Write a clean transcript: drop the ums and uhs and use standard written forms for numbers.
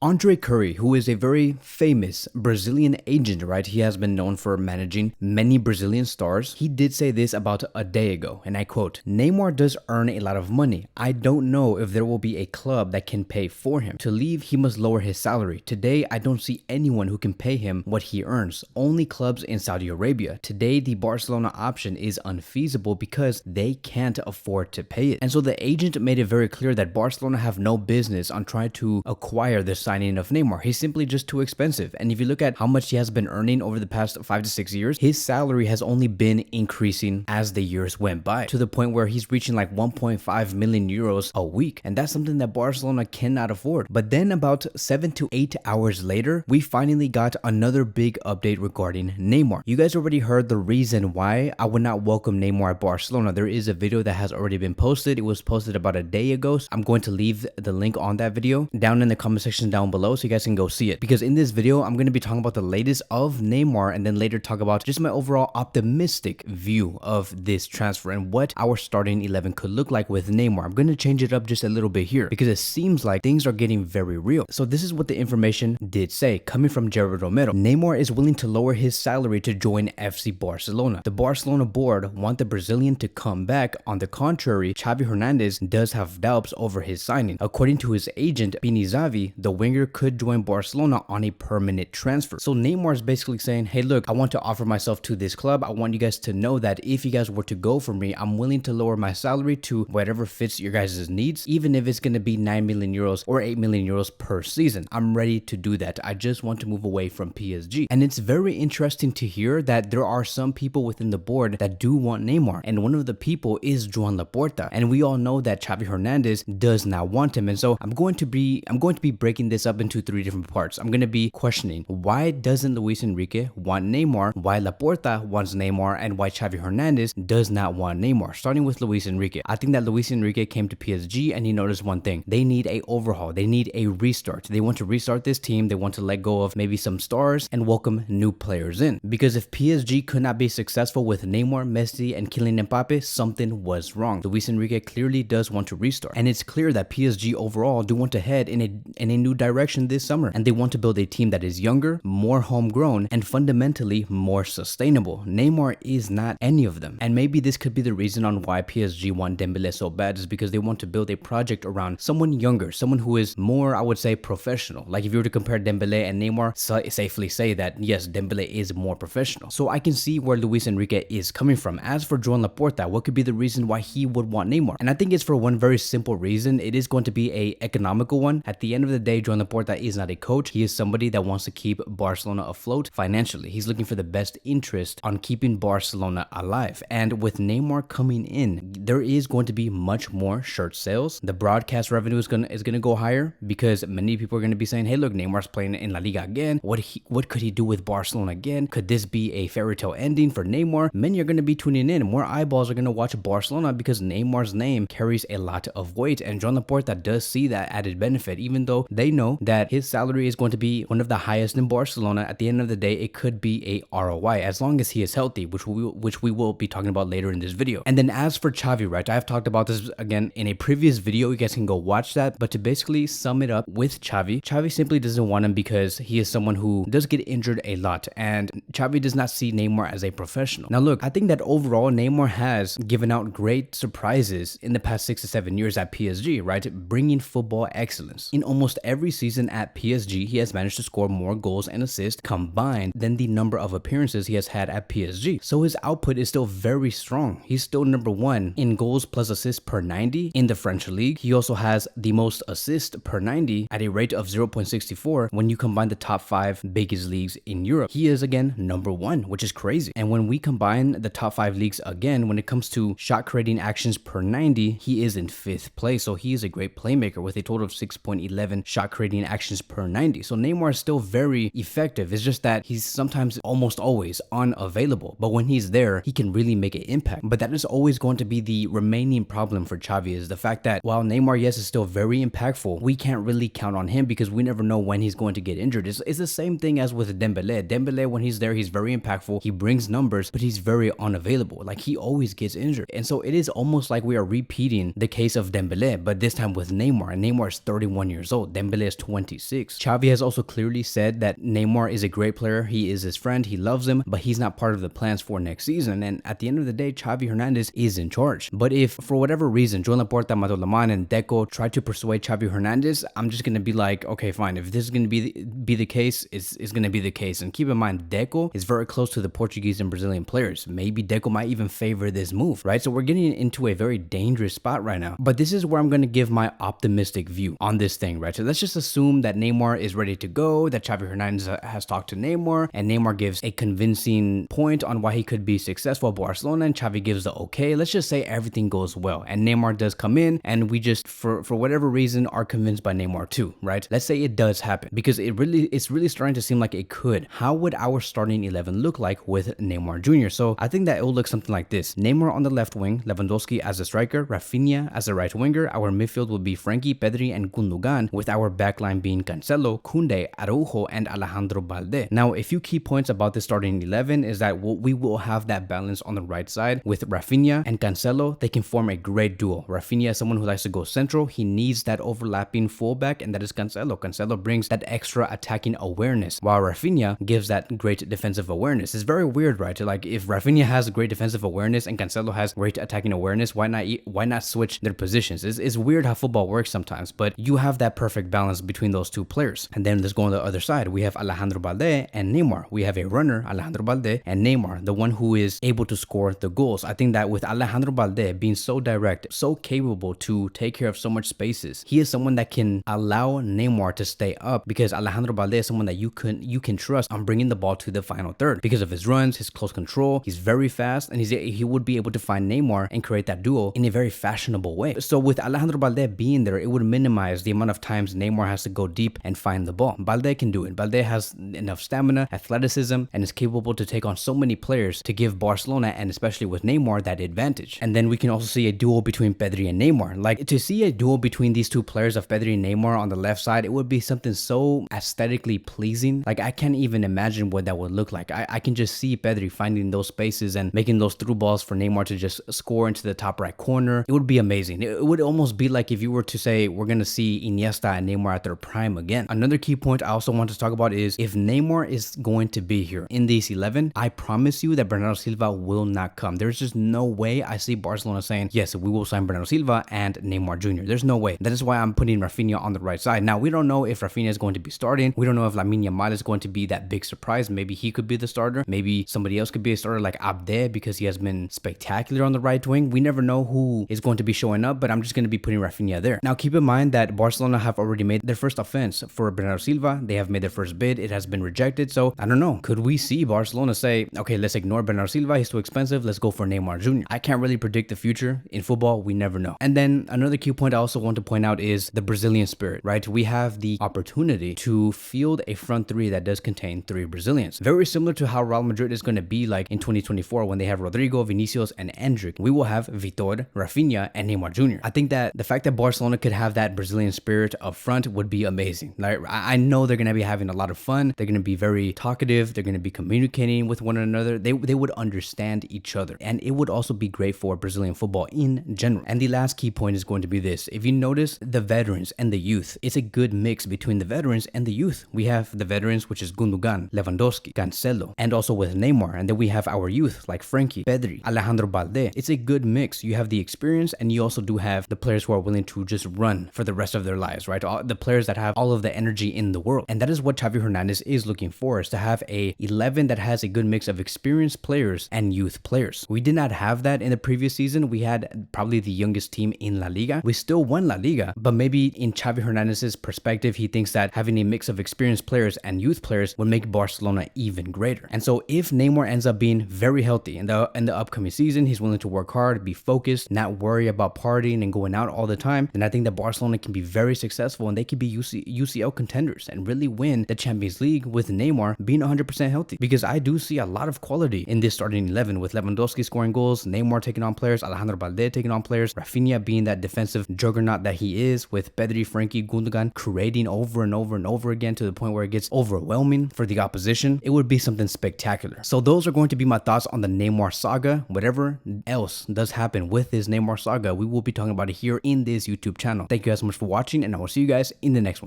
Andre Curry, who is a very famous Brazilian agent, right? He has been known for managing many Brazilian stars. He did say this about a day ago, and I quote, "Neymar does earn a lot of money. I don't know if there will be a club that can pay for him. To leave, he must lower his salary. Today, I don't see anyone who can pay him what he earns. Only clubs in Saudi Arabia. Today, the Barcelona option is unfeasible because they can't afford to pay it." And so the agent made it very clear that Barcelona have no business on trying to acquire the signing of Neymar. He's simply just too expensive. And if you look at how much he has been earning over the past 5 to 6 years, his salary has only been increasing as the years went by, to the point where he's reaching like 1.5 million euros a week. And that's something that Barcelona cannot afford. But then about 7 to 8 hours later, we finally got another big update regarding Neymar. You guys already heard the reason why I would not welcome Neymar at Barcelona. There is a video that has already been posted. It was posted about a day ago. So I'm going to leave the link on that video down in the comment section down below so you guys can go see it. Because in this video, I'm going to be talking about the latest of Neymar and then later talk about just my overall optimistic view of this transfer and what our starting 11 could look like with Neymar. I'm going to change it up just a little bit here because it seems like things are getting very real. So this is what the information did say, coming from Jared Romero. Neymar is willing to lower his salary to join FC Barcelona. The Barcelona board want the Brazilian to come back. On the contrary, Xavi Hernandez does have doubts over his signing. According to his agent, Zavi, the winger could join Barcelona on a permanent transfer. So Neymar is basically saying, hey, look, I want to offer myself to this club. I want you guys to know that if you guys were to go for me, I'm willing to lower my salary to whatever fits your guys' needs, even if it's going to be 9 million euros or 8 million euros per season. I'm ready to do that. I just want to move away from PSG. And it's very interesting to hear that there are some people within the board that do want Neymar. And one of the people is Joan Laporta. And we all know that Xavi Hernandez does not want him. And so I'm going to be breaking this up into 3 different parts. I'm going to be questioning, why doesn't Luis Enrique want Neymar, why Laporta wants Neymar, and why Xavi Hernandez does not want Neymar. Starting with Luis Enrique. I think that Luis Enrique came to PSG and he noticed one thing. They need a overhaul. They need a restart. They want to restart this team. They want to let go of maybe some stars and welcome new players in. Because if PSG could not be successful with Neymar, Messi, and Kylian Mbappe, something was wrong. Luis Enrique clearly does want to restart. And it's clear that PSG overall do want to head in a new direction this summer. And they want to build a team that is younger, more homegrown, and fundamentally more sustainable. Neymar is not any of them. And maybe this could be the reason on why PSG want Dembele so bad, is because they want to build a project around someone younger, someone who is more, I would say, professional. Like if you were to compare Dembele and Neymar, safely say that yes, Dembele is more professional. So I can see where Luis Enrique is coming from. As for Joan Laporta, what could be the reason why he would want Neymar? And I think it's for one very simple reason. It is going to be a economical one. At the end of the day, Joan Laporta is not a coach. He is somebody that wants to keep Barcelona afloat financially. He's looking for the best interest on keeping Barcelona alive. And with Neymar coming in, there is going to be much more shirt sales. The broadcast revenue is gonna go higher because many people are going to be saying, hey, look, Neymar's playing in La Liga again. What could he do with Barcelona again? Could this be a fairy tale ending for Neymar? Many are going to be tuning in. More eyeballs are going to watch Barcelona because Neymar's name carries a lot of weight. And Joan Laporta does see that added benefit, even though they know that his salary is going to be one of the highest in Barcelona. At the end of the day, it could be a ROI as long as he is healthy, which we will be talking about later in this video. And then as for Xavi, right, I've talked about this again in a previous video. You guys can go watch that. But to basically sum it up with Xavi simply doesn't want him because he is someone who does get injured a lot, and Xavi does not see Neymar as a professional. Now look, I think that overall Neymar has given out great surprises in the past 6 to 7 years at PSG, right? Bringing football excellence. In almost every season at PSG, he has managed to score more goals and assists combined than the number of appearances he has had at PSG. So his output is still very strong. He's still number 1 in goals plus assists per 90 in the French league. He also has the most assists per 90 at a rate of 0.64 when you combine the top 5 biggest leagues in Europe. He is again number 1, which is crazy. And when we combine the top 5 leagues again, when it comes to shot creating actions per 90, he is in 5th place. So he is a great playmaker with a total of 6.11 shot creating actions per 90. So Neymar is still very effective. It's just that he's sometimes almost always unavailable. But when he's there, he can really make an impact. But that is always going to be the remaining problem for Xavi, is the fact that while Neymar, yes, is still very impactful, we can't really count on him because we never know when he's going to get injured. It's the same thing as with Dembele. Dembele, when he's there, he's very impactful. He brings numbers, but he's very unavailable. Like, he always gets injured. And so it is almost like we are repeating the case of Dembele, but this time with Neymar. And Neymar is 31 years old. Dembele is 26. Xavi has also clearly said that Neymar is a great player. He is his friend. He loves him, but he's not part of the plans for next season. And at the end of the day, Xavi Hernandez is in charge. But if for whatever reason, Joan Laporta, Matolaman, and Deco try to persuade Xavi Hernandez, I'm just going to be like, okay, fine. If this is going to be the case, it's going to be the case. And keep in mind, Deco is very close to the Portuguese and Brazilian players. Maybe Deco might even favor this move, right? So we're getting into a very dangerous spot right now. But this is where I'm going to give my optimistic view on this thing, right? So let's just assume that Neymar is ready to go, that Xavi Hernandez has talked to Neymar, and Neymar gives a convincing point on why he could be successful at Barcelona, and Xavi gives the okay. Let's just say everything goes well, and Neymar does come in, and we just, for whatever reason, are convinced by Neymar too, right? Let's say it does happen, because it's really starting to seem like it could. How would our starting 11 look like with Neymar Jr.? So I think that it will look something like this. Neymar on the left wing, Lewandowski as a striker, Rafinha as a right winger. Our midfield will be Frenkie, Pedri, and Gundogan, with our backline being Cancelo, Koundé, Araujo, and Alejandro Balde. Now, a few key points about this starting 11 is that we will have that balance on the right side with Rafinha and Cancelo. They can form a great duo. Rafinha is someone who likes to go central. He needs that overlapping fullback, and that is Cancelo. Cancelo brings that extra attacking awareness, while Rafinha gives that great defensive awareness. It's very weird, right? Like, if Rafinha has great defensive awareness and Cancelo has great attacking awareness, why not switch their positions? It's weird how football works sometimes, but you have that perfect balance between those two players. And then let's go on the other side. We have Alejandro Balde and Neymar. We have a runner, Alejandro Balde, and Neymar, the one who is able to score the goals. I think that with Alejandro Balde being so direct, so capable to take care of so much spaces, he is someone that can allow Neymar to stay up, because Alejandro Balde is someone that you can trust on bringing the ball to the final third because of his runs, his close control. He's very fast, and he would be able to find Neymar and create that duo in a very fashionable way. So with Alejandro Balde being there, it would minimize the amount of times Neymar has to go deep and find the ball. Balde can do it. Balde has enough stamina, athleticism, and is capable to take on so many players to give Barcelona, and especially with Neymar, that advantage. And then we can also see a duo between Pedri and Neymar. Like, to see a duo between these two players of Pedri and Neymar on the left side, it would be something so aesthetically pleasing. Like, I can't even imagine what that would look like. I can just see Pedri finding those spaces and making those through balls for Neymar to just score into the top right corner. It would be amazing. It would almost be like if you were to say we're going to see Iniesta and Neymar at their prime again. Another key point I also want to talk about is if Neymar is going to be here in this 11, I promise you that Bernardo Silva will not come. There's just no way I see Barcelona saying, yes, we will sign Bernardo Silva and Neymar Jr. There's no way. That is why I'm putting Rafinha on the right side. Now, we don't know if Rafinha is going to be starting. We don't know if Lamine Yamal is going to be that big surprise. Maybe he could be the starter. Maybe somebody else could be a starter like Abde, because he has been spectacular on the right wing. We never know who is going to be showing up, but I'm just going to be putting Rafinha there. Now, keep in mind that Barcelona have already made their first offense for Bernardo Silva. They have made their first bid. It has been rejected. So I don't know. Could we see Barcelona say, okay, let's ignore Bernardo Silva. He's too expensive. Let's go for Neymar Jr. I can't really predict the future. In football, we never know. And then another key point I also want to point out is the Brazilian spirit, right? We have the opportunity to field a front three that does contain 3 Brazilians. Very similar to how Real Madrid is going to be like in 2024 when they have Rodrigo, Vinicius, and Endrick. We will have Vitor, Rafinha, and Neymar Jr. I think that the fact that Barcelona could have that Brazilian spirit up front would be amazing. Like, I know they're going to be having a lot of fun. They're going to be very talkative. They're going to be communicating with one another. They would understand each other. And it would also be great for Brazilian football in general. And the last key point is going to be this. If you notice the veterans and the youth, it's a good mix between the veterans and the youth. We have the veterans, which is Gundogan, Lewandowski, Cancelo, and also with Neymar. And then we have our youth like Frenkie, Pedri, Alejandro Balde. It's a good mix. You have the experience, and you also do have the players who are willing to just run for the rest of their lives, right? The players that have all of the energy in the world. And that is what Xavi Hernandez is looking for, is to have a 11 that has a good mix of experienced players and youth players. We did not have that in the previous season. We had probably the youngest team in La Liga. We still won La Liga, but maybe in Xavi Hernandez's perspective, he thinks that having a mix of experienced players and youth players would make Barcelona even greater. And so if Neymar ends up being very healthy in the upcoming season, he's willing to work hard, be focused, not worry about partying and going out all the time, then I think that Barcelona can be very successful, and they could be UCL contenders and really win the Champions League with Neymar being 100% healthy. Because I do see a lot of quality in this starting 11 with Lewandowski scoring goals, Neymar taking on players, Alejandro Balde taking on players, Rafinha being that defensive juggernaut that he is, with Pedri, Frenkie, Gundogan creating over and over and over again to the point where it gets overwhelming for the opposition. It would be something spectacular. So those are going to be my thoughts on the Neymar saga. Whatever else does happen with this Neymar saga, we will be talking about it here in this YouTube channel. Thank you guys so much for watching, and I will see you guys in the next one.